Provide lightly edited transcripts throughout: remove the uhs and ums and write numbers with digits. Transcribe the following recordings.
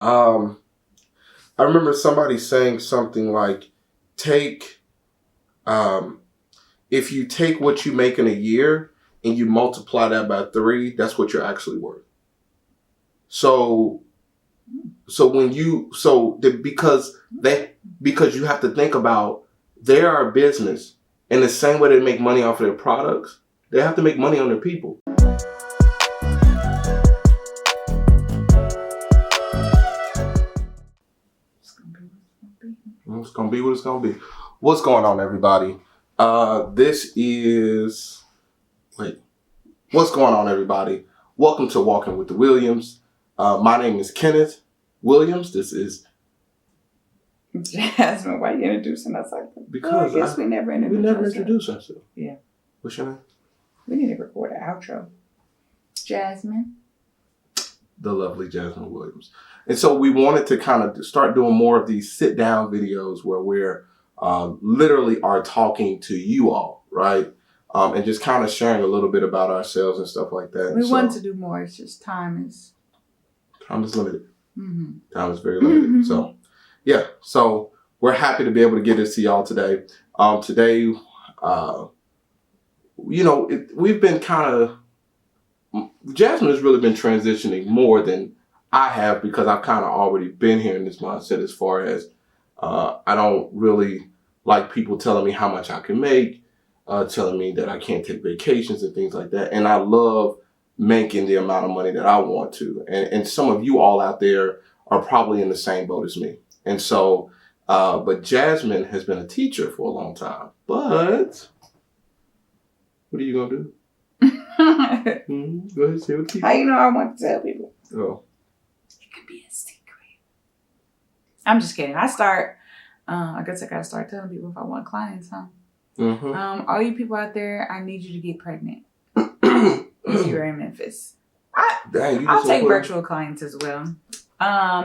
I remember somebody saying something like, take, if you take what you make in a year and you multiply that by 3, that's what you're actually worth. Because you have to think about, they are a business, and the same way they make money off of their products, they have to make money on their people. It's gonna be what it's gonna be. What's going on, everybody? What's going on, everybody? Welcome to Walking with the Williams. My name is Kenneth Williams. This is Jasmine. Why are you introducing us like that? Because I guess we never introduced ourselves. Yeah. What's your name? We need to record an outro. Jasmine. The lovely Jasmine Williams. And so we wanted to kind of start doing more of these sit-down videos where we're literally are talking to you all, right? And just kind of sharing a little bit about ourselves and stuff like that. We want to do more. It's just time is limited. Mm-hmm. Time is very limited. Mm-hmm. So, yeah. So we're happy to be able to get this to y'all today. We've been Jasmine has really been transitioning more than I have, because I've kind of already been here in this mindset as far as I don't really like people telling me how much I can make, telling me that I can't take vacations and things like that. And I love making the amount of money that I want to. And some of you all out there are probably in the same boat as me. And so, but Jasmine has been a teacher for a long time. But what are you going to do? Go ahead, say what you How you know I want to tell people? Oh. It could be a secret. I'm just kidding. I guess I got to start telling people if I want clients, huh? Mm-hmm. All you people out there, I need you to get pregnant. If you're in Memphis. I'll take virtual clients as well.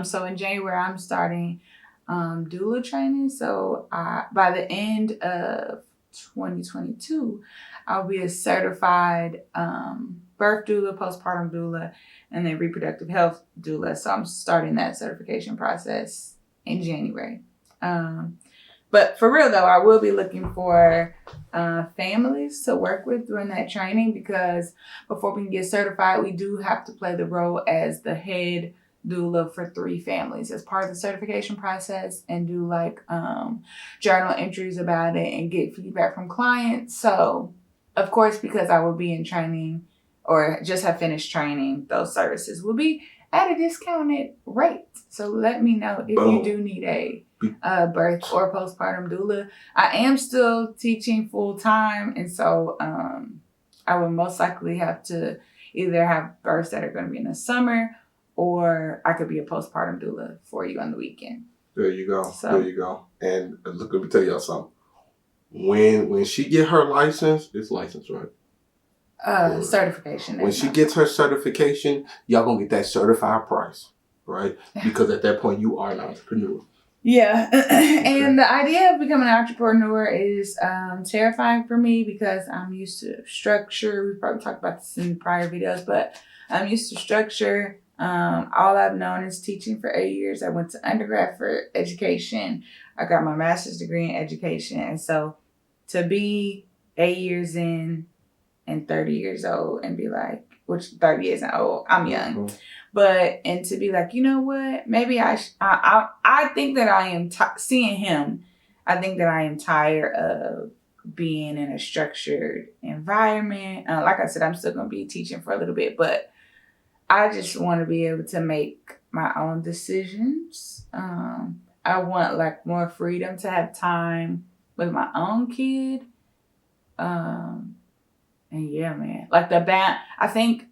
So in January, I'm starting doula training. So by the end of 2022, I'll be a certified birth doula, postpartum doula, and then reproductive health doula. So I'm starting that certification process in January. But for real though, I will be looking for families to work with during that training, because before we can get certified, we do have to play the role as the head doula for 3 families as part of the certification process, and do journal entries about it and get feedback from clients. So of course, because I will be in training or just have finished training, those services will be at a discounted rate. So let me know if you do need a birth or postpartum doula. I am still teaching full time, and so I will most likely have to either have births that are going to be in the summer, or I could be a postpartum doula for you on the weekend. There you go. There you go. And look, let me tell y'all something. When she get her license, it's licensed, right? Certification. When she gets her certification, y'all gonna get that certified price, right? Because at that point, you are an entrepreneur. Yeah. And the idea of becoming an entrepreneur is terrifying for me, because I'm used to structure. We probably talked about this in prior videos, but I'm used to structure. All I've known is teaching for 8 years. I went to undergrad for education. I got my master's degree in education. And so to be 8 years in and 30 years old and be like, which 30 isn't old, I'm young. Mm-hmm. But, and to be like, you know what, maybe I think that I am, seeing him, I think that I am tired of being in a structured environment. Like I said, I'm still going to be teaching for a little bit, but I just want to be able to make my own decisions. I want more freedom to have time with my own kid. And yeah, man, I think,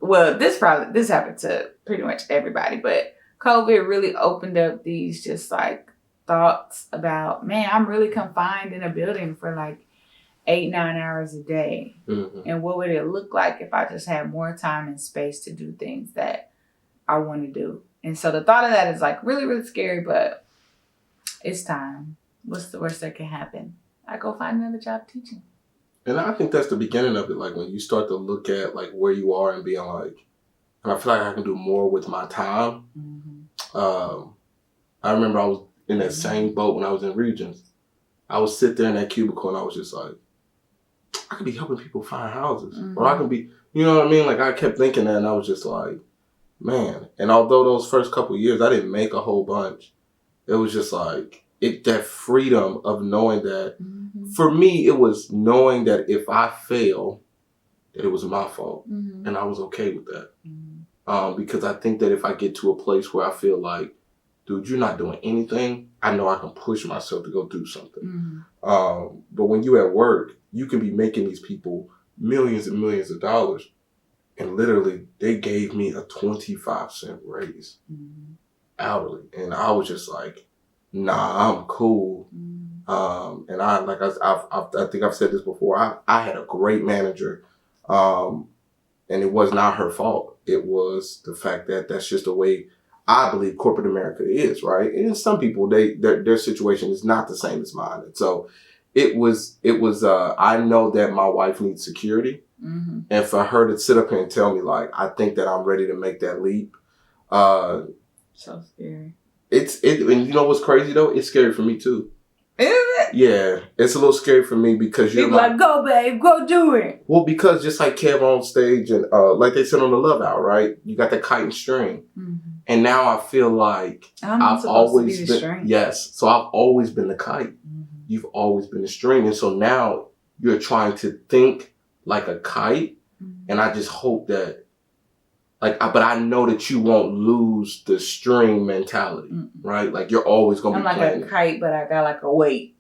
well, this happened to pretty much everybody, but COVID really opened up these just thoughts about, man, I'm really confined in a building for 8-9 hours a day. Mm-hmm. And what would it look like if I just had more time and space to do things that I want to do? And so the thought of that is really, really scary, but it's time. What's the worst that can happen? I go find another job teaching. And I think that's the beginning of it. When you start to look at where you are and being and I feel like I can do more with my time. Mm-hmm. I remember I was in that same boat when I was in Regions. I would sit there in that cubicle and I was just like, I could be helping people find houses. Or I can be, you know what I mean? Like, I kept thinking that and I was just like, man. And although those first couple of years, I didn't make a whole bunch. It was just like, that freedom of knowing that, for me, it was knowing that if I fail, that it was my fault. And I was okay with that. Because I think that if I get to a place where I feel like, dude, you're not doing anything, I know I can push myself to go do something. But when you're at work, you can be making these people millions and millions of dollars. And literally, they gave me a 25-cent raise hourly. And I was just like, nah, I'm cool. And I think I've said this before. I had a great manager. And it was not her fault. It was the fact that that's just the way I believe corporate America is, right? And some people, their situation is not the same as mine. And so it was, I know that my wife needs security. And for her to sit up here and tell me, like, I think that I'm ready to make that leap. So scary. And you know what's crazy though? It's scary for me too. Is it? Yeah, it's a little scary for me because you're like, go babe, go do it. Well, because just like Kev on stage and like they said on the Love Hour, right? You got the kite and string. And now I feel like I've always been, yes. So I've always been the kite. You've always been the string. And so now you're trying to think like a kite. And I just hope that, but I know that you won't lose the string mentality, right? Like you're always going to be playing. I'm like a kite, but I got like a weight.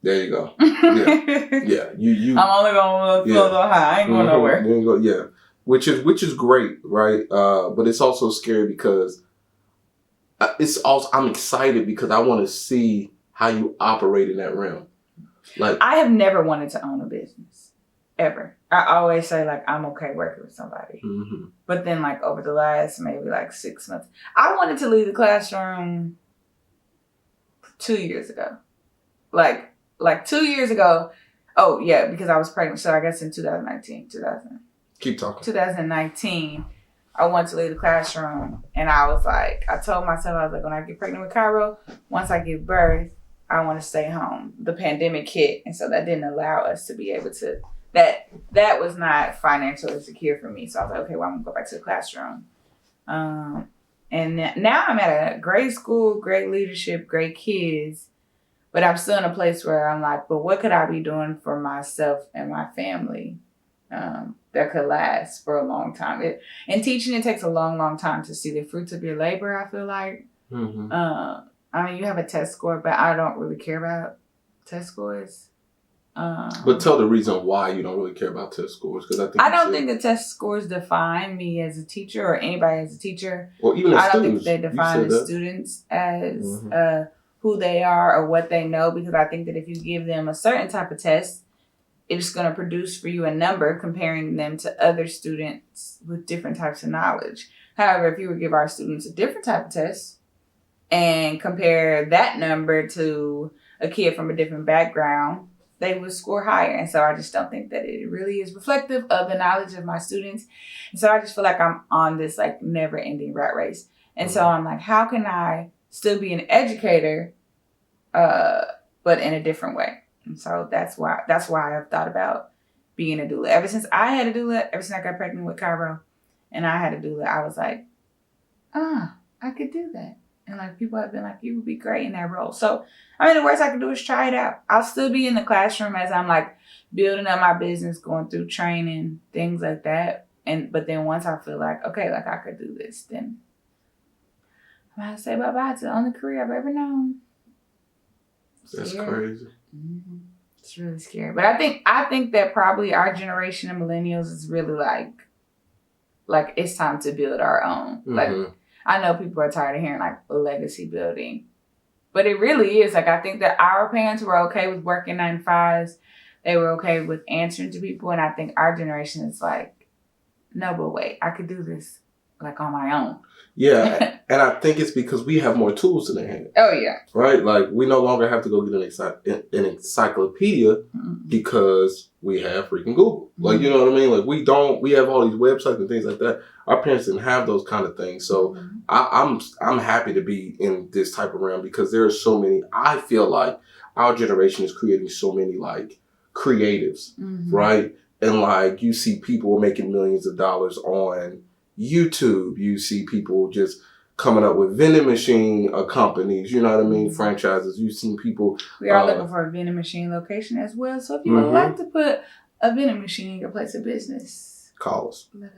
There you go. Yeah. You. I'm only going to feel high. I ain't going nowhere. There you go. Yeah. Which is great, right? But it's also scary because I'm excited because I want to see how you operate in that realm. Like, I have never wanted to own a business ever. I always say like I'm okay working with somebody, but then like over the last maybe like 6 months, I wanted to leave the classroom 2 years ago, like 2 years ago. Oh yeah, because I was pregnant. So I guess in 2019. Keep talking. 2019, I wanted to leave the classroom, and I was like, I told myself, I was like, when I get pregnant with Cairo, once I give birth, I want to stay home. The pandemic hit, and so that didn't allow us to be able to. That was not financially secure for me. So I was like, okay, well, I'm gonna go back to the classroom. And now I'm at a great school, great leadership, great kids, but I'm still in a place where I'm like, but what could I be doing for myself and my family that could last for a long time? And teaching, it takes a long, long time to see the fruits of your labor, I feel like. I mean, you have a test score, but I don't really care about test scores. But tell the reason why you don't really care about test scores, because I don't think the test scores define me as a teacher or anybody as a teacher. Well, even as I don't students, think they define the students as who they are or what they know, because I think that if you give them a certain type of test, it's going to produce for you a number comparing them to other students with different types of knowledge. However, if you would give our students a different type of test and compare that number to a kid from a different background, they would score higher. And so I just don't think that it really is reflective of the knowledge of my students. And so I just feel like I'm on this like never ending rat race. And so I'm like, how can I still be an educator, but in a different way? And so that's why I've thought about being a doula. Ever since I had a doula, ever since I got pregnant with Cairo and I had a doula, I was like, I could do that. And like people have been like, you would be great in that role. So I mean, the worst I can do is try it out. I'll still be in the classroom as I'm like building up my business, going through training, things like that. But then once I feel like, okay, like I could do this, then I'm going to say bye-bye to the only career I've ever known. That's crazy. It's really scary. But I think that probably our generation of millennials is really like it's time to build our own. Like, I know people are tired of hearing like legacy building, but it really is. Like, I think that our parents were okay with working 9 to 5s. They were okay with answering to people. And I think our generation is like, no, but wait, I could do this. like on my own. Yeah, and I think it's because we have more tools in our hand. Oh, yeah. Right? Like, we no longer have to go get an encyclopedia because we have freaking Google. Like, you know what I mean? Like, we have all these websites and things like that. Our parents didn't have those kind of things. So I'm happy to be in this type of realm because there are so many. I feel like our generation is creating so many, like, creatives, right? And, like, you see people making millions of dollars on YouTube. You see people just coming up with vending machine companies, you know what I mean, franchises. You've seen people. We are looking for a vending machine location as well. So if you would like to put a vending machine in your place of business, call us. Let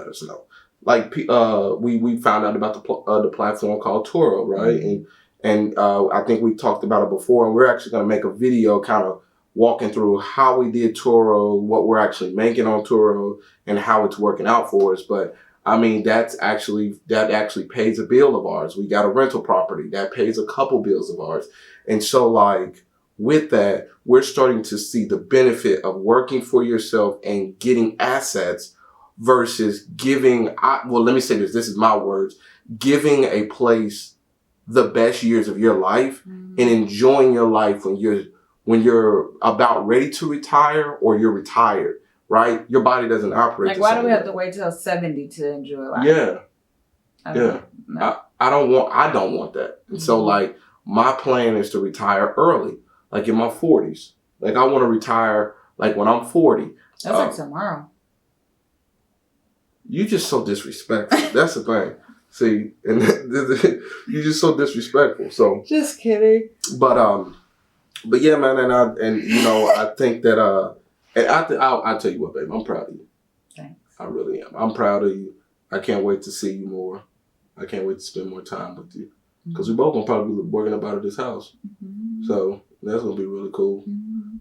us know. Like we found out about the platform called Turo, right? And I think we talked about it before, and we're actually going to make a video kind of walking through how we did Turo, what we're actually making on Turo, and how it's working out for us. But I mean, that actually pays a bill of ours. We got a rental property that pays a couple bills of ours. And so, like, with that, we're starting to see the benefit of working for yourself and getting assets versus giving, let me say this is my words, giving a place the best years of your life and enjoying your life when you're about ready to retire or you're retired. Right? Your body doesn't operate. Like, why do we have to wait till 70 to enjoy life? Yeah. I don't want that. And so, like, my plan is to retire early, like in my 40s. Like, I want to retire, like, when I'm 40. That's like tomorrow. You just so disrespectful. That's the thing. See, and you're just so disrespectful. So. Just kidding. But yeah, man, and you know, I think that and I'll tell you what, babe, I'm proud of you. Thanks. I really am. I'm proud of you. I can't wait to see you more. I can't wait to spend more time with you. Because we both going to probably be working up out of this house. So that's going to be really cool.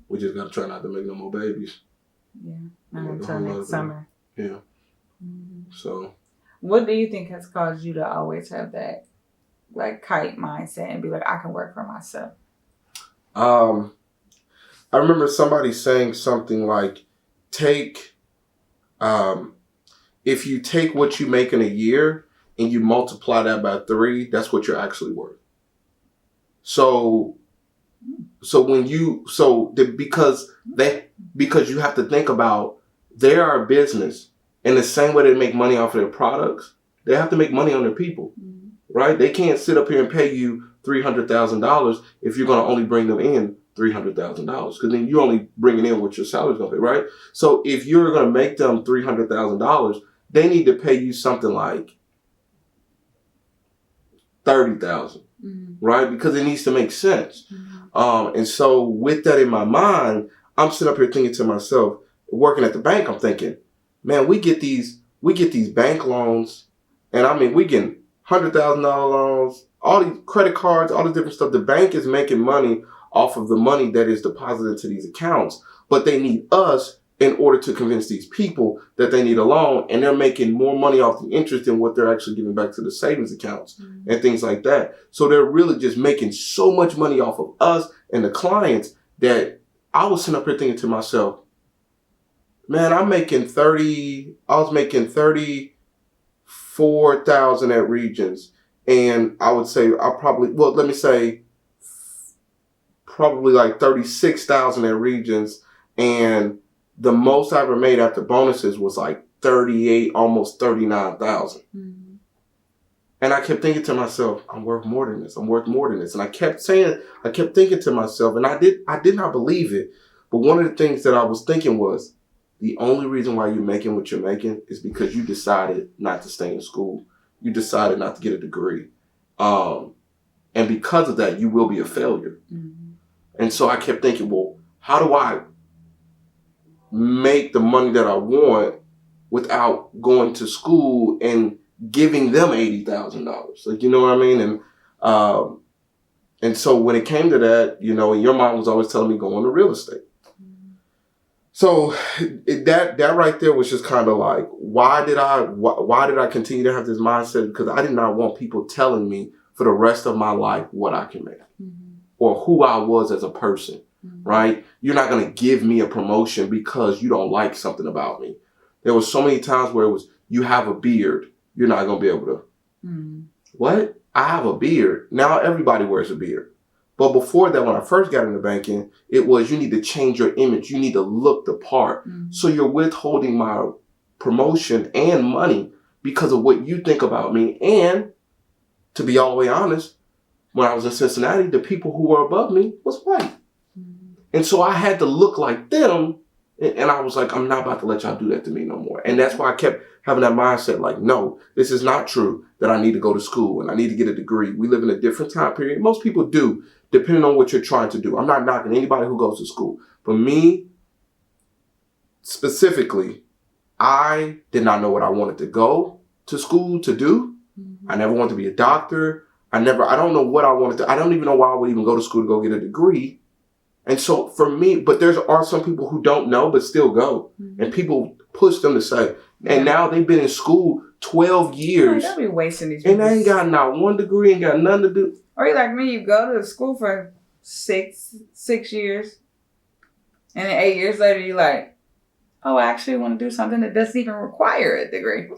We just got to try not to make no more babies. Yeah. Not until next summer. Yeah. So. What do you think has caused you to always have that, like, kite mindset and be like, I can work for myself? I remember somebody saying something like, if you take what you make in a year and you multiply that by 3, that's what you're actually worth. So because you have to think about, they are a business, and the same way they make money off of their products, they have to make money on their people, right? They can't sit up here and pay you $300,000 if you're going to only bring them in $300,000, because then you're only bringing in what your salary's going to pay, right? So if you're going to make them $300,000, they need to pay you something like $30,000, right? Because it needs to make sense. And so with that in my mind, I'm sitting up here thinking to myself, working at the bank, I'm thinking, man, we get these bank loans, and I mean, we get $100,000 loans, all these credit cards, all the different stuff. The bank is making money off of the money that is deposited into these accounts, but they need us in order to convince these people that they need a loan, and they're making more money off the interest than what they're actually giving back to the savings accounts and things like that. So they're really just making so much money off of us and the clients that I was sitting up here thinking to myself, man, I was making 34,000 at Regions, and I would say probably like 36,000 at Regions, and the most I ever made after bonuses was like 38, almost 39,000. And I kept thinking to myself, I'm worth more than this. I'm worth more than this. And I kept thinking to myself, and I did not believe it. But one of the things that I was thinking was, the only reason why you're making what you're making is because you decided not to stay in school. You decided not to get a degree. And because of that, you will be a failure. And so I kept thinking, well, how do I make the money that I want without going to school and giving them $80,000? Like, you know what I mean? And so when it came to that, you know, and your mom was always telling me go into real estate. So that right there was just kind of like, why did I continue to have this mindset? Because I did not want people telling me for the rest of my life what I can make or who I was as a person, right? You're not going to give me a promotion because you don't like something about me. There was so many times where it was, you have a beard, you're not going to be able to. What? I have a beard. Now everybody wears a beard. But before that, when I first got into banking, it was you need to change your image. You need to look the part. So you're withholding my promotion and money because of what you think about me. And to be all the way honest, when I was in Cincinnati, the people who were above me was white. And so I had to look like them. And I was like, I'm not about to let y'all do that to me no more. And that's why I kept having that mindset like, no, this is not true that I need to go to school and I need to get a degree. We live in a different time period. Most people do, depending on what you're trying to do. I'm not knocking anybody who goes to school. But me, specifically, I did not know what I wanted to go to school to do. I never wanted to be a doctor. I don't know what I wanted to. I don't even know why I would even go to school to go get a degree. And so for me, but there are some people who don't know but still go. And people push them to say, and now they've been in school 12 years. They'll be wasting these and they ain't got not one degree, ain't got nothing to do. Or you like me, you go to school for six years. And then 8 years later, you're like, oh, I actually want to do something that doesn't even require a degree.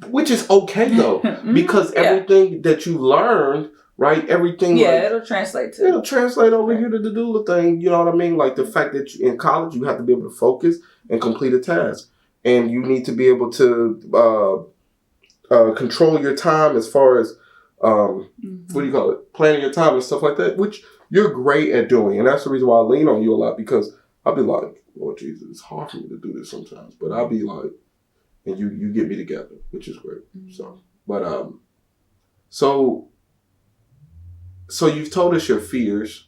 Which is okay, though. Because everything that you learned, right? Everything. Yeah, like, it'll translate to. It'll translate over here to the doula thing. You know what I mean? Like the fact that in college, you have to be able to focus and complete a task. And you need to be able to control your time as far as, what do you call it? Planning your time and stuff like that, which you're great at doing. And that's the reason why I lean on you a lot, because I'll be like, Lord Jesus, it's hard for me to do this sometimes. But I'll be like, and you get me together, which is great. So, but, so you've told us your fears,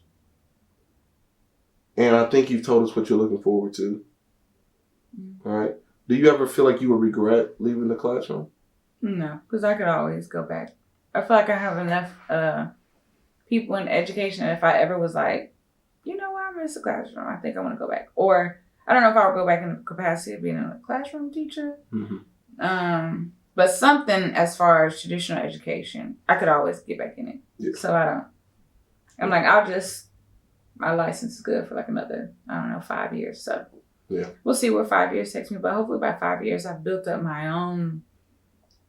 and I think you've told us what you're looking forward to. All right. Do you ever feel like you would regret leaving the classroom? No, because I could always go back. I feel like I have enough people in education that if I ever was like, you know what, I miss the classroom, I think I want to go back. Or I don't know if I would go back in the capacity of being a classroom teacher. But something as far as traditional education, I could always get back in it. Yeah. So I'm like, my license is good for like another, 5 years. So we'll see where 5 years takes me. But hopefully by 5 years, I've built up my own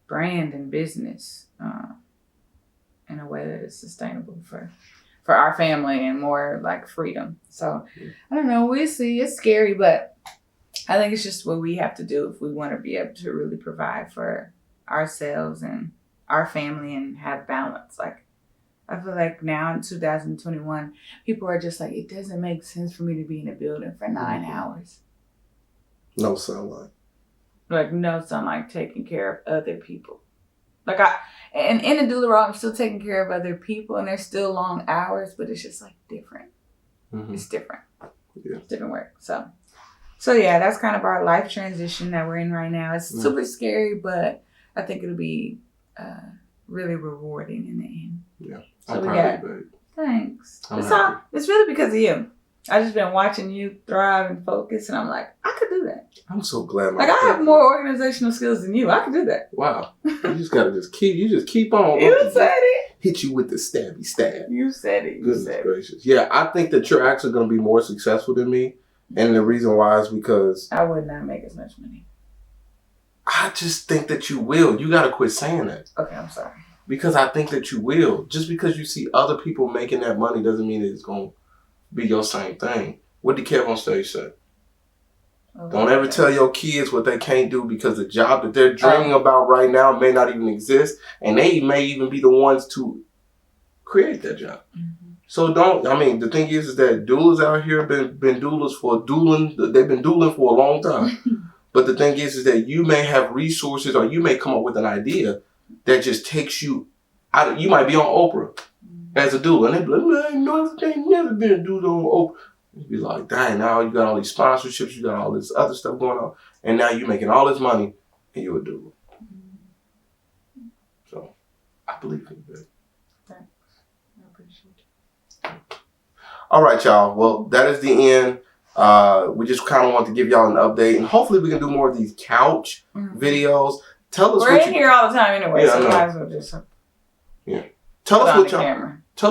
brand and business in a way that is sustainable for our family and more like freedom. So I don't know. We'll see. It's scary, but I think it's just what we have to do if we want to be able to really provide for ourselves and our family and have balance. Like, I feel like now in 2021, people are just like, it doesn't make sense for me to be in a building for 9 hours. No sunlight. Like, no sunlight, taking care of other people. Like, and in the doula role, I'm still taking care of other people, and there's still long hours, but it's just like different. It's different. Yeah. It's different work. So yeah, that's kind of our life transition that we're in right now. It's super scary, but I think it'll be really rewarding in the end. Yeah. So I'm proud of you, babe. Thanks. It's really because of you. I've just been watching you thrive and focus, and I'm like, I could do that. I'm so glad. Like, I have more organizational skills than you. I could do that. Wow. You just gotta keep on. You said it. Hit you with the stabby stab. You said it. Goodness gracious. Yeah, I think that you're actually going to be more successful than me. And the reason why is because I would not make as much money. I just think that you will. You got to quit saying that. Okay, I'm sorry. Because I think that you will. Just because you see other people making that money doesn't mean it's going to be your same thing. What did Kev on stage say? Don't ever tell your kids what they can't do, because the job that they're dreaming about right now may not even exist, and they may even be the ones to create that job. So the thing is that doulas out here have been doulas for dueling. They've been dueling for a long time. But the thing is that you may have resources, or you may come up with an idea that just takes you out. You might be on Oprah as a doula, and they be like, man, they ain't never been a doula on Oprah. You'd be like, dang, now you got all these sponsorships, you got all this other stuff going on, and now you're making all this money, and you're a doula. So, I believe in you, babe. Thanks. I appreciate it. All right, y'all. Well, that is the end. We just kind of want to give y'all an update, and hopefully we can do more of these couch videos. Tell us We're in here all the time anyway, so might as well just Tell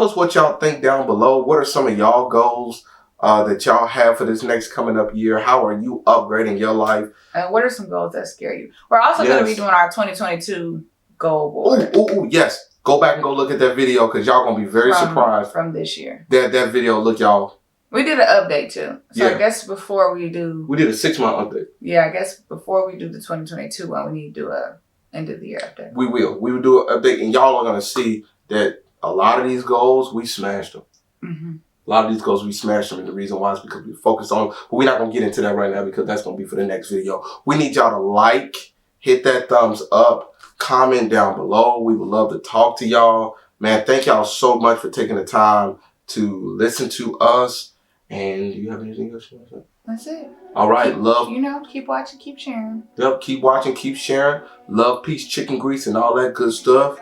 us what y'all think down below. What are some of y'all goals that y'all have for this next coming up year? How are you upgrading your life? And what are some goals that scare you? We're also going to be doing our 2022 goal board. Ooh, yes. Go back and go look at that video because y'all going to be very surprised. From this year. That video, look, y'all. We did an update too. So I guess before we do... We did a 6-month update. Yeah, I guess before we do the 2022 one, we need to do a end of the year update. We will. We will do an update and y'all are going to see that a lot of these goals, we smashed them. Mm-hmm. A lot of these goals, we smashed them. And the reason why is because we focus on... But we're not going to get into that right now because that's going to be for the next video. We need y'all to like, hit that thumbs up, comment down below. We would love to talk to y'all. Man, thank y'all so much for taking the time to listen to us. And do you have anything else you want to say? That's it. All right, love. Keep watching, keep sharing. Yep, keep watching, keep sharing. Love, peace, chicken grease, and all that good stuff.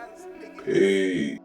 Peace.